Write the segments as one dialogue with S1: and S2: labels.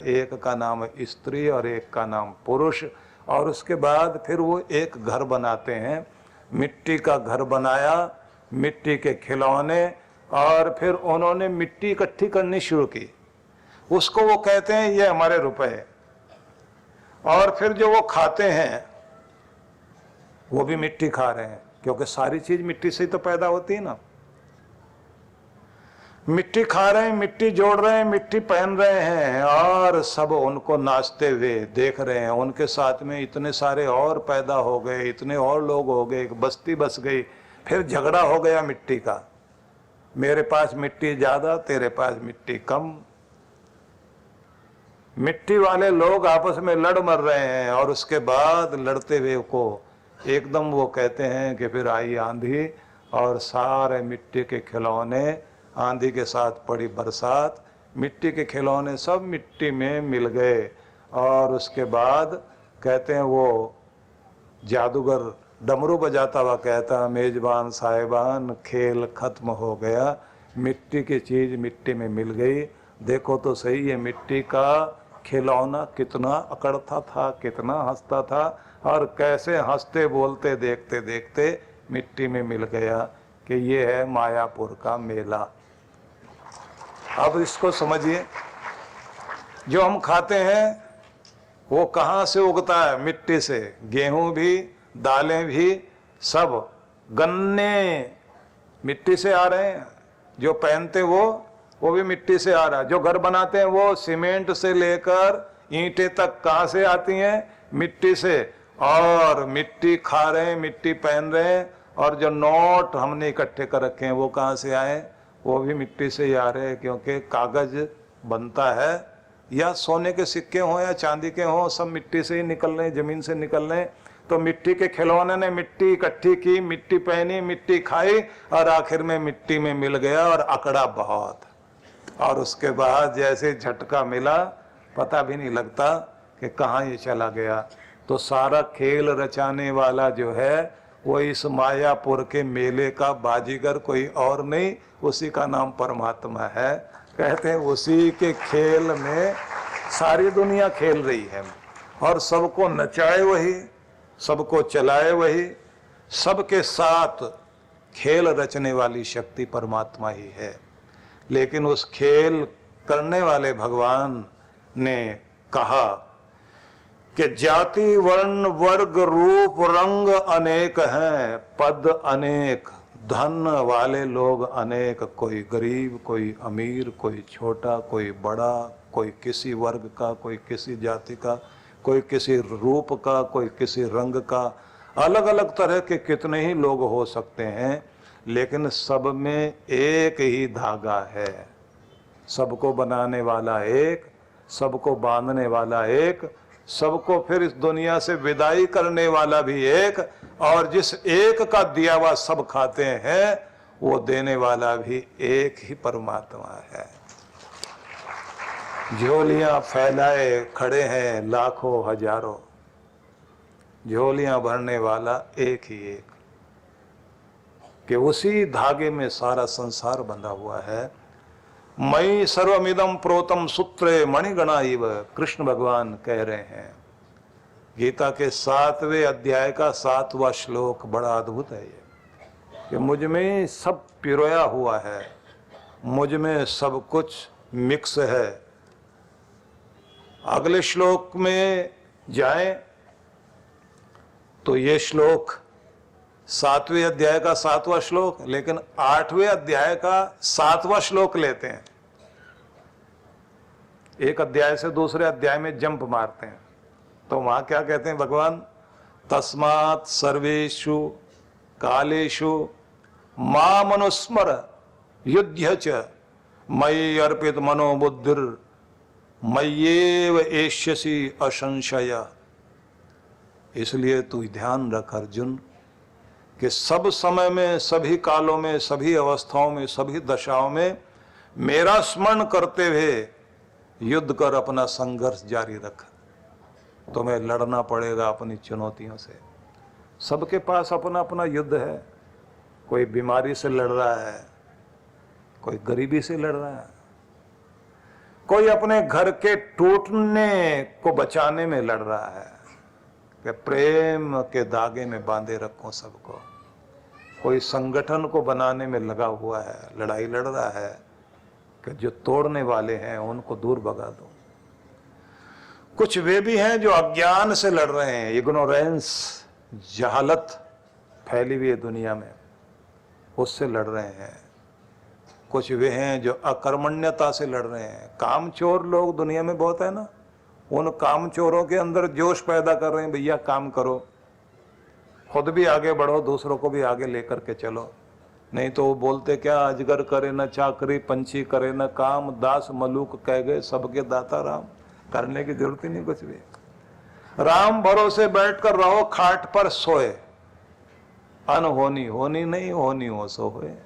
S1: एक का नाम स्त्री और एक का नाम पुरुष। और उसके बाद फिर वो एक घर बनाते हैं, मिट्टी का घर बनाया, मिट्टी के खिलौने, और फिर उन्होंने मिट्टी इकट्ठी करनी शुरू की। उसको वो कहते हैं ये हमारे रुपए। और फिर जो वो खाते हैं वो भी मिट्टी खा रहे हैं, क्योंकि सारी चीज मिट्टी से ही तो पैदा होती है ना। मिट्टी खा रहे हैं, मिट्टी जोड़ रहे हैं, मिट्टी पहन रहे हैं, और सब उनको नाचते हुए देख रहे हैं। उनके साथ में इतने सारे और पैदा हो गए, इतने और लोग हो गए, एक बस्ती बस गई। फिर झगड़ा हो गया मिट्टी का, मेरे पास मिट्टी ज्यादा, तेरे पास मिट्टी कम। मिट्टी वाले लोग आपस में लड़ मर रहे हैं, और उसके बाद लड़ते हुए को एकदम वो कहते हैं कि फिर आई आंधी, और सारे मिट्टी के खिलौने, आंधी के साथ पड़ी बरसात, मिट्टी के खिलौने सब मिट्टी में मिल गए। और उसके बाद कहते हैं वो जादूगर डमरू बजाता हुआ कहता, मेजबान साहिबान खेल खत्म हो गया, मिट्टी की चीज मिट्टी में मिल गई। देखो तो सही ये मिट्टी का खिलौना कितना अकड़ता था, कितना हंसता था, और कैसे हंसते बोलते देखते देखते मिट्टी में मिल गया कि ये है मायापुर का मेला। अब इसको समझिए, जो हम खाते हैं वो कहाँ से उगता है? मिट्टी से। गेहूं भी, दालें भी, सब गन्ने मिट्टी से आ रहे हैं। जो पहनते वो भी मिट्टी से आ रहा है। जो घर बनाते हैं वो सीमेंट से लेकर ईंटें तक कहाँ से आती हैं? मिट्टी से। और मिट्टी खा रहे हैं, मिट्टी पहन रहे हैं। और जो नोट हमने इकट्ठे कर रखे हैं वो कहाँ से आए? वो भी मिट्टी से ही आ रहे हैं, क्योंकि कागज बनता है, या सोने के सिक्के हों या चांदी के हों, सब मिट्टी से ही निकल रहे हैं, जमीन से निकल रहे हैं। तो मिट्टी के खिलौने ने मिट्टी इकट्ठी की, मिट्टी पहनी, मिट्टी खाई, और आखिर में मिट्टी में मिल गया और अकड़ा बहुत। और उसके बाद जैसे झटका मिला, पता भी नहीं लगता कि कहाँ ये चला गया। तो सारा खेल रचाने वाला जो है वो इस मायापुर के मेले का बाजीगर कोई और नहीं, उसी का नाम परमात्मा है। कहते हैं उसी के खेल में सारी दुनिया खेल रही है, और सबको नचाए वही, सबको चलाए वही, सबके साथ खेल रचने वाली शक्ति परमात्मा ही है। लेकिन उस खेल करने वाले भगवान ने कहा कि जाति वर्ण वर्ग रूप रंग अनेक हैं, पद अनेक, धन वाले लोग अनेक, कोई गरीब, कोई अमीर, कोई छोटा, कोई बड़ा, कोई किसी वर्ग का, कोई किसी जाति का, कोई किसी रूप का, कोई किसी रंग का। अलग अलग तरह के कितने ही लोग हो सकते हैं, लेकिन सब में एक ही धागा है। सबको बनाने वाला एक, सबको बांधने वाला एक, सबको फिर इस दुनिया से विदाई करने वाला भी एक, और जिस एक का दिया हुआ सब खाते हैं वो देने वाला भी एक ही परमात्मा है। झोलियां फैलाए खड़े हैं लाखों हजारों, झोलियां भरने वाला एक ही एक, कि उसी धागे में सारा संसार बंधा हुआ है। मई सर्वमिदं प्रोतम सूत्रे मणिगणा इव, कृष्ण भगवान कह रहे हैं। गीता के 7वें अध्याय का 7वां श्लोक बड़ा अद्भुत है ये, कि मुझ में सब पिरोया हुआ है, मुझ में सब कुछ मिक्स है। अगले श्लोक में जाएं तो ये श्लोक 7वें अध्याय का 7वां श्लोक, लेकिन 8वें अध्याय का 7वां श्लोक लेते हैं। एक अध्याय से दूसरे अध्याय में जंप मारते हैं। तो वहां क्या कहते हैं भगवान? तस्मात् सर्वेषु कालेषु माम अनुस्मर युध्य च मयि अर्पित मनो बुद्धिर मय्येव एष्यसि असंशय। इसलिए तू ध्यान रख अर्जुन, कि सब समय में, सभी कालों में, सभी अवस्थाओं में, सभी दशाओं में मेरा स्मरण करते हुए युद्ध कर, अपना संघर्ष जारी रख। तुम्हें लड़ना पड़ेगा अपनी चुनौतियों से। सबके पास अपना अपना युद्ध है। कोई बीमारी से लड़ रहा है, कोई गरीबी से लड़ रहा है, कोई अपने घर के टूटने को बचाने में लड़ रहा है कि प्रेम के धागे में बांधे रखो सबको। कोई संगठन को बनाने में लगा हुआ है, लड़ाई लड़ रहा है कि जो तोड़ने वाले हैं उनको दूर भगा दो। कुछ वे भी हैं जो अज्ञान से लड़ रहे हैं, इग्नोरेंस, जहालत फैली हुई है दुनिया में, उससे लड़ रहे हैं। कुछ वे हैं जो अकर्मण्यता से लड़ रहे हैं। कामचोर लोग दुनिया में बहुत है ना, उन कामचोरों के अंदर जोश पैदा कर रहे हैं, भैया काम करो, खुद भी आगे बढ़ो, दूसरों को भी आगे लेकर के चलो। नहीं तो वो बोलते क्या, अजगर करे न चाकरी, पंछी करे न काम, दास मलूक कह गए सबके दाता राम। करने की जरूरत ही नहीं कुछ भी। राम भरोसे बैठकर रहो, खाट पर सोए, अनहोनी होनी नहीं, होनी हो सो होए।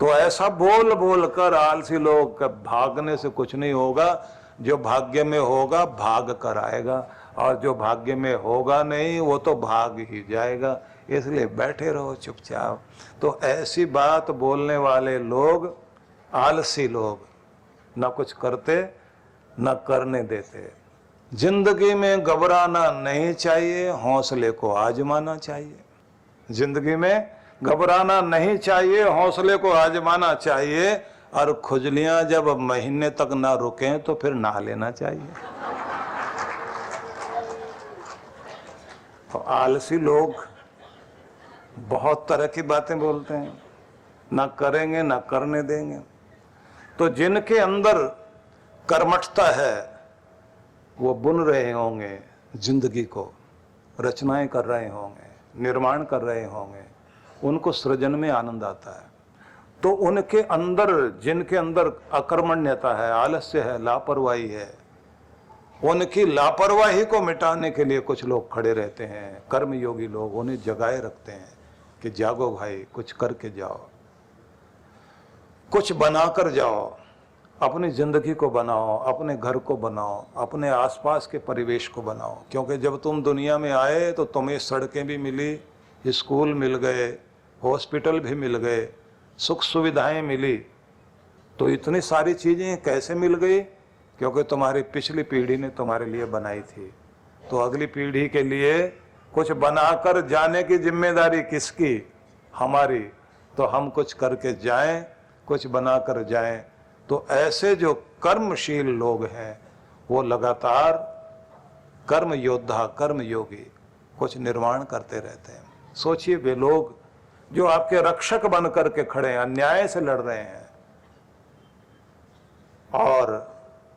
S1: तो ऐसा बोल बोल कर आलसी लोग भागने से कुछ नहीं होगा। जो भाग्य में होगा भाग कर आएगा, और जो भाग्य में होगा नहीं वो तो भाग ही जाएगा। इसलिए बैठे रहो चुपचाप। तो ऐसी बात बोलने वाले लोग, आलसी लोग, ना कुछ करते न करने देते। जिंदगी में घबराना नहीं चाहिए, हौसले को आजमाना चाहिए। जिंदगी में घबराना नहीं चाहिए, हौसले को आजमाना चाहिए। और खुजलियां जब महीने तक ना रुकें तो फिर नहा लेना चाहिए। तो आलसी लोग बहुत तरह की बातें बोलते हैं, ना करेंगे ना करने देंगे। तो जिनके अंदर कर्मठता है वो बुन रहे होंगे जिंदगी को, रचनाएं कर रहे होंगे, निर्माण कर रहे होंगे, उनको सृजन में आनंद आता है। तो उनके अंदर, जिनके अंदर अकर्मण्यता है, आलस्य है, लापरवाही है, उनकी लापरवाही को मिटाने के लिए कुछ लोग खड़े रहते हैं, कर्मयोगी लोग उन्हें जगाए रखते हैं कि जागो भाई, कुछ करके जाओ, कुछ बनाकर जाओ, अपनी जिंदगी को बनाओ, अपने घर को बनाओ, अपने आसपास के परिवेश को बनाओ। क्योंकि जब तुम दुनिया में आए तो तुम्हें सड़कें भी मिली, स्कूल मिल गए, हॉस्पिटल भी मिल गए, सुख सुविधाएं मिली। तो इतनी सारी चीजें कैसे मिल गई? क्योंकि तुम्हारी पिछली पीढ़ी ने तुम्हारे लिए बनाई थी। तो अगली पीढ़ी के लिए कुछ बनाकर जाने की जिम्मेदारी किसकी? हमारी। तो हम कुछ करके जाएं, कुछ बनाकर जाएं। तो ऐसे जो कर्मशील लोग हैं वो लगातार कर्म योद्धा, कर्म योगी कुछ निर्माण करते रहते हैं। सोचिए, वे लोग जो आपके रक्षक बन करके खड़े हैं, अन्याय से लड़ रहे हैं और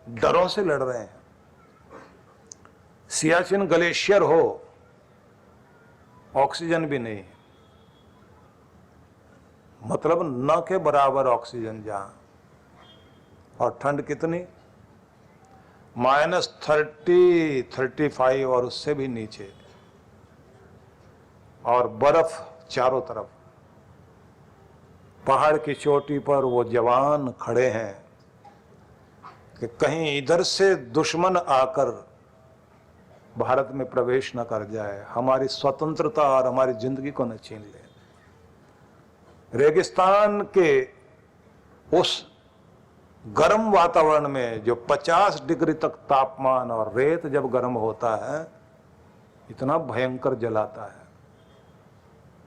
S1: डरों से लड़ रहे हैं। सियाचिन ग्लेशियर हो, ऑक्सीजन भी नहीं, मतलब न के बराबर ऑक्सीजन जहां, और ठंड कितनी, -30, 35 और उससे भी नीचे, और बर्फ चारों तरफ। पहाड़ की चोटी पर वो जवान खड़े हैं कि कहीं इधर से दुश्मन आकर भारत में प्रवेश न कर जाए, हमारी स्वतंत्रता और हमारी जिंदगी को न छीन ले। रेगिस्तान के उस गर्म वातावरण में जो 50 डिग्री तक तापमान, और रेत जब गर्म होता है इतना भयंकर जलाता है।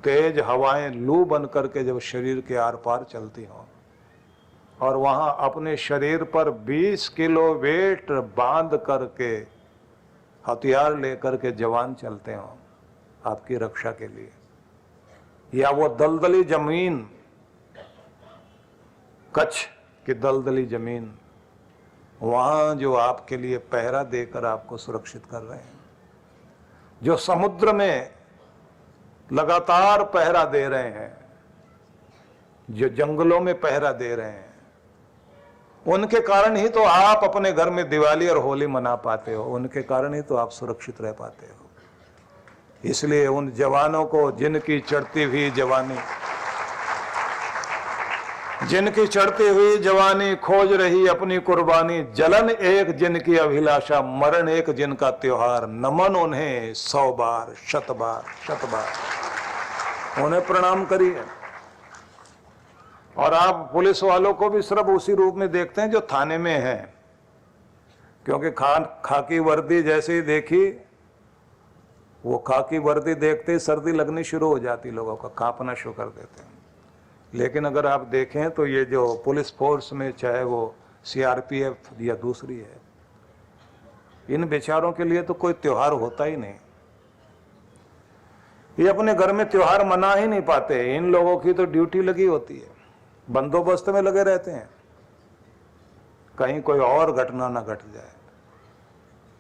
S1: तेज हवाएं लू बन करके जब शरीर के आर पार चलती हों, और वहां अपने शरीर पर 20 किलो वेट बांध करके हथियार लेकर के जवान चलते हों आपकी रक्षा के लिए, या वो दलदली जमीन, कच्छ की दलदली जमीन, वहां जो आपके लिए पहरा देकर आपको सुरक्षित कर रहे हैं, जो समुद्र में लगातार पहरा दे रहे हैं, जो जंगलों में पहरा दे रहे हैं, उनके कारण ही तो आप अपने घर में दिवाली और होली मना पाते हो, उनके कारण ही तो आप सुरक्षित रह पाते हो। इसलिए उन जवानों को, जिनकी चढ़ती हुई जवानी खोज रही अपनी कुर्बानी, जलन एक जिनकी अभिलाषा, मरण एक जिनका त्योहार, नमन उन्हें 100 बार, 100 बार, 100 बार, उन्हें प्रणाम करिए। और आप पुलिस वालों को भी सिर्फ उसी रूप में देखते हैं जो थाने में है, क्योंकि खाकी वर्दी जैसे ही देखी, वो खाकी वर्दी देखते ही सर्दी लगनी शुरू हो जाती, लोगों का कांपना शुरू कर देते हैं। लेकिन अगर आप देखें तो ये जो पुलिस फोर्स में, चाहे वो सीआरपीएफ या दूसरी है, इन बेचारों के लिए तो कोई त्योहार होता ही नहीं। ये अपने घर में त्योहार मना ही नहीं पाते। इन लोगों की तो ड्यूटी लगी होती है, बंदोबस्त में लगे रहते हैं, कहीं कोई और घटना ना घट जाए,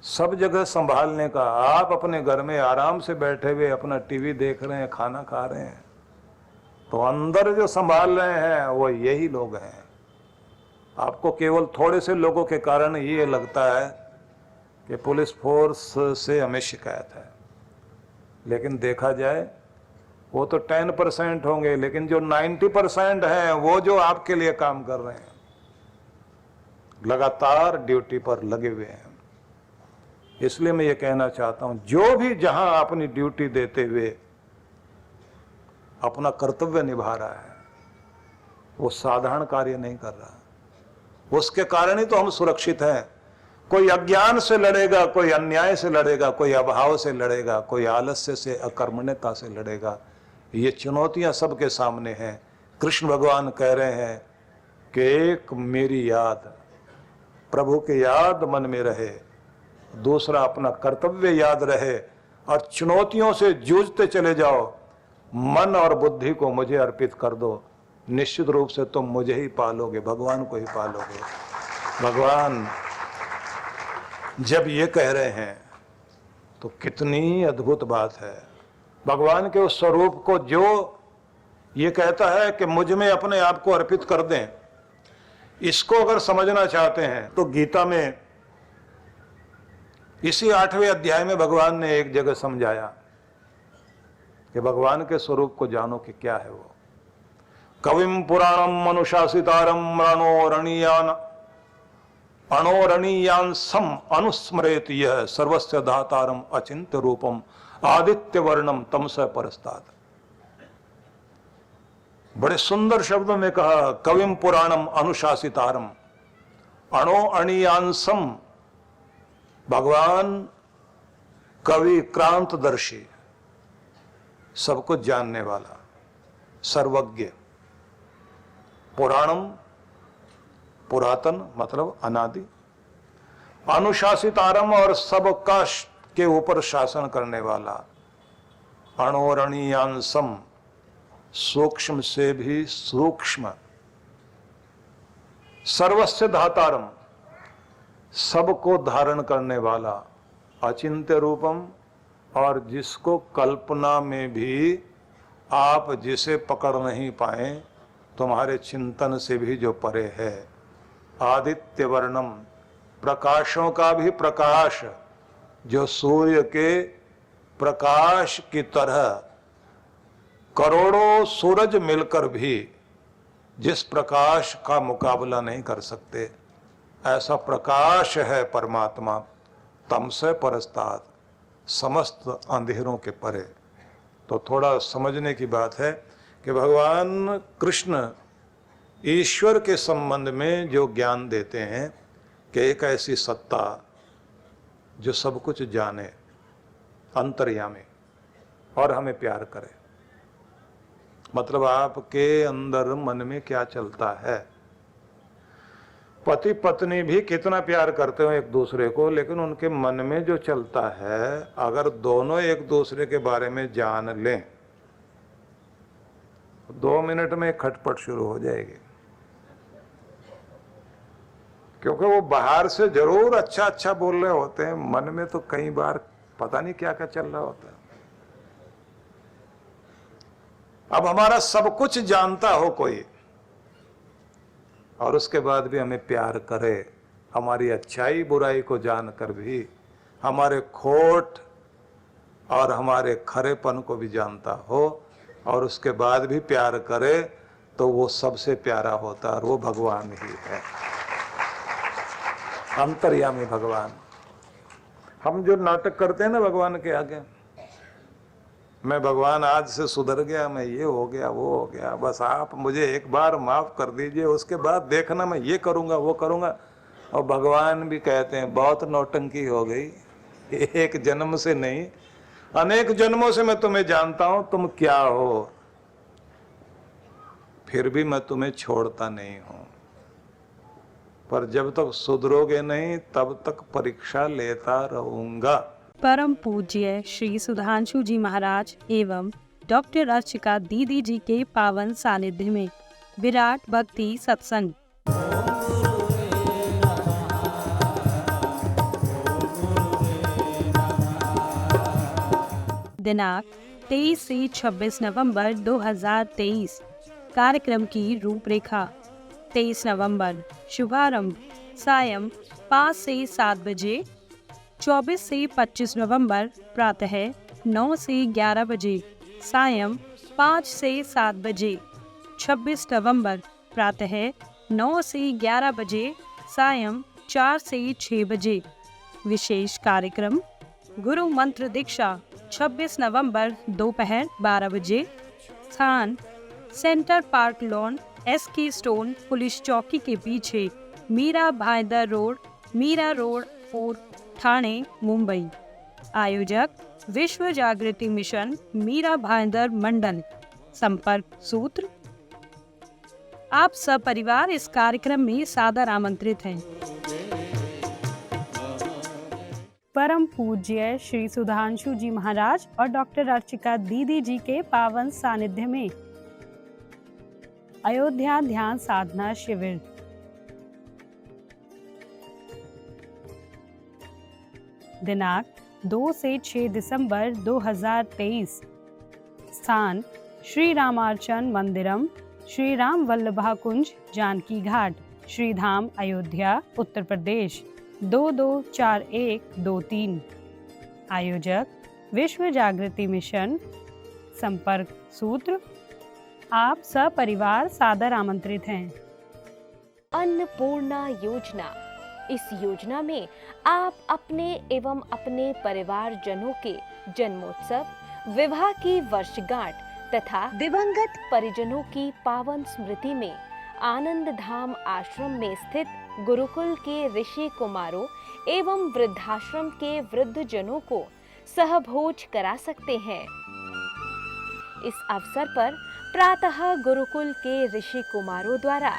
S1: सब जगह संभालने का। आप अपने घर में आराम से बैठे हुए अपना टीवी देख रहे हैं, खाना खा रहे हैं, तो अंदर जो संभाल रहे हैं वो यही लोग हैं। आपको केवल थोड़े से लोगों के कारण ये लगता है कि पुलिस फोर्स से हमें शिकायत है, लेकिन देखा जाए वो तो 10% होंगे, लेकिन जो 90% हैं वो जो आपके लिए काम कर रहे हैं, लगातार ड्यूटी पर लगे हुए हैं। इसलिए मैं ये कहना चाहता हूं, जो भी जहां अपनी ड्यूटी देते हुए अपना कर्तव्य निभा रहा है, वो साधारण कार्य नहीं कर रहा। उसके कारण ही तो हम सुरक्षित हैं। कोई अज्ञान से लड़ेगा, कोई अन्याय से लड़ेगा, कोई अभाव से लड़ेगा, कोई आलस्य से, अकर्मण्यता से लड़ेगा। ये चुनौतियां सबके सामने हैं। कृष्ण भगवान कह रहे हैं कि एक मेरी याद, प्रभु की याद मन में रहे, दूसरा अपना कर्तव्य याद रहे, और चुनौतियों से जूझते चले जाओ। मन और बुद्धि को मुझे अर्पित कर दो, निश्चित रूप से तुम मुझे ही पालोगे, भगवान को ही पालोगे। भगवान जब ये कह रहे हैं तो कितनी अद्भुत बात है। भगवान के उस स्वरूप को जो ये कहता है कि मुझ में अपने आप को अर्पित कर दें, इसको अगर समझना चाहते हैं तो गीता में इसी 8वें अध्याय में भगवान ने एक जगह समझाया कि भगवान के स्वरूप को जानो कि क्या है वो। कविम पुराणम अनुशासितारम अणोरणीयान सम अनुस्मरेत यह सर्वस्य धातारम अचिंत्य रूपम आदित्य वर्णम तमस परस्तात्। बड़े सुंदर शब्दों में कहा, कविम पुराणम अनुशासितारम अणोरणीयांसम। भगवान कवि, क्रांतदर्शी, सब कुछ जानने वाला, सर्वज्ञ। पुराणम, पुरातन मतलब अनादि, अनुशासितारम और सबका के ऊपर शासन करने वाला, अणोरणीयांसम, सूक्ष्म से भी सूक्ष्म, सर्वस्य धातारम, सबको धारण करने वाला, अचिंत्य रूपम, और जिसको कल्पना में भी आप जिसे पकड़ नहीं पाए, तुम्हारे चिंतन से भी जो परे है, आदित्य वर्णम, प्रकाशों का भी प्रकाश, जो सूर्य के प्रकाश की तरह करोड़ों सूरज मिलकर भी जिस प्रकाश का मुकाबला नहीं कर सकते, ऐसा प्रकाश है परमात्मा। तमसे परस्तात्, समस्त अंधेरों के परे। तो थोड़ा समझने की बात है कि भगवान कृष्ण ईश्वर के संबंध में जो ज्ञान देते हैं कि एक ऐसी सत्ता जो सब कुछ जाने, अंतर्यामी, और हमें प्यार करे। मतलब आपके अंदर मन में क्या चलता है। पति पत्नी भी कितना प्यार करते हो एक दूसरे को, लेकिन उनके मन में जो चलता है, अगर दोनों एक दूसरे के बारे में जान लें, 2 मिनट में खटपट शुरू हो जाएगी। क्योंकि वो बाहर से जरूर अच्छा अच्छा बोल रहे होते हैं, मन में तो कई बार पता नहीं क्या क्या चल रहा होता है। अब हमारा सब कुछ जानता हो कोई, और उसके बाद भी हमें प्यार करे, हमारी अच्छाई बुराई को जानकर भी हमारे खोट और हमारे खरेपन को भी जानता हो, और उसके बाद भी प्यार करे, तो वो सबसे प्यारा होता है, और वो भगवान ही है, अंतर्यामी भगवान। हम जो नाटक करते हैं ना भगवान के आगे, मैं भगवान आज से सुधर गया, मैं ये हो गया वो हो गया, बस आप मुझे एक बार माफ कर दीजिए, उसके बाद देखना मैं ये करूँगा वो करूँगा। और भगवान भी कहते हैं बहुत नौटंकी हो गई, एक जन्म से नहीं अनेक जन्मों से मैं तुम्हें जानता हूं तुम क्या हो, फिर भी मैं तुम्हें छोड़ता नहीं हूं, पर जब तक सुधरोगे नहीं तब तक परीक्षा लेता रहूंगा।
S2: परम पूज्य श्री सुधांशु जी महाराज एवं डॉक्टर अर्चिका दीदी जी के पावन सानिध्य में विराट भक्ति सत्संग। दिनांक 23 से 26 नवंबर 2023। कार्यक्रम की रूपरेखा। 23 नवंबर शुभारंभ सायं 5 से 7 बजे। 24 से 25 नवंबर प्रातः 9 से 11 बजे सायं 5 से 7 बजे। 26 नवंबर प्रातः 9 से 11 बजे सायं 4 से 6 बजे। विशेष कार्यक्रम गुरु मंत्र दीक्षा 26 नवंबर दोपहर 12 बजे। स्थान centre park lawn, SK stone police चौकी के पीछे, मीरा भाईदर रोड, मीरा रोड और ठाणे, मुंबई। आयोजक विश्व जागृति मिशन, मीरा भाईदर मंडल। संपर्क सूत्र। आप सपरिवार इस कार्यक्रम में सादर आमंत्रित हैं। परम पूज्य श्री सुधांशु जी महाराज और डॉक्टर अर्चिका दीदी जी के पावन सानिध्य में अयोध्या ध्यान साधना शिविर। दिनांक 2 से 6 दिसंबर 2023। स्थान श्री रामार्चन मंदिरम, श्री राम वल्लभा कुंज, जानकी घाट, श्रीधाम, अयोध्या, उत्तर प्रदेश 224123। आयोजक विश्व जागृति मिशन। संपर्क सूत्र। आप सपरिवार सादर आमंत्रित हैं।
S3: अन्नपूर्णा योजना। इस योजना में आप अपने एवं अपने परिवार जनों के जन्मोत्सव, विवाह की वर्षगांठ तथा दिवंगत परिजनों की पावन स्मृति में आनंद धाम आश्रम में स्थित गुरुकुल के ऋषि कुमारों एवं वृद्धाश्रम के वृद्ध जनों को सहभोज करा सकते हैं। इस अवसर पर प्रातः गुरुकुल के ऋषि कुमारों द्वारा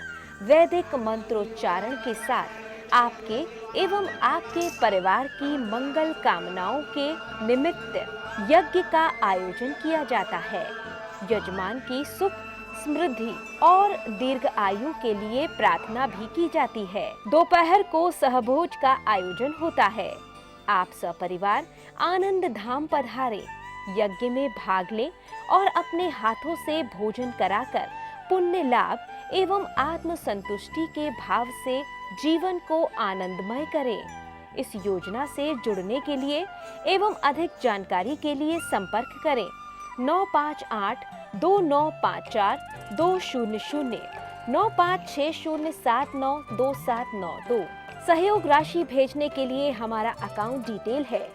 S3: वैदिक मंत्रोच्चारण के साथ आपके एवं आपके परिवार की मंगल कामनाओं के निमित्त यज्ञ का आयोजन किया जाता है। यजमान की सुख, समृद्धि और दीर्घ आयु के लिए प्रार्थना भी की जाती है। दोपहर को सहभोज का आयोजन होता है। आप सपरिवार आनंद धाम पधारे, यज्ञ में भाग लें और अपने हाथों से भोजन कराकर पुण्य लाभ एवं आत्म संतुष्टि के भाव से जीवन को आनंदमय करें। इस योजना से जुड़ने के लिए एवं अधिक जानकारी के लिए संपर्क करें 9582954200 9560792792। सहयोग राशि भेजने के लिए हमारा अकाउंट डिटेल है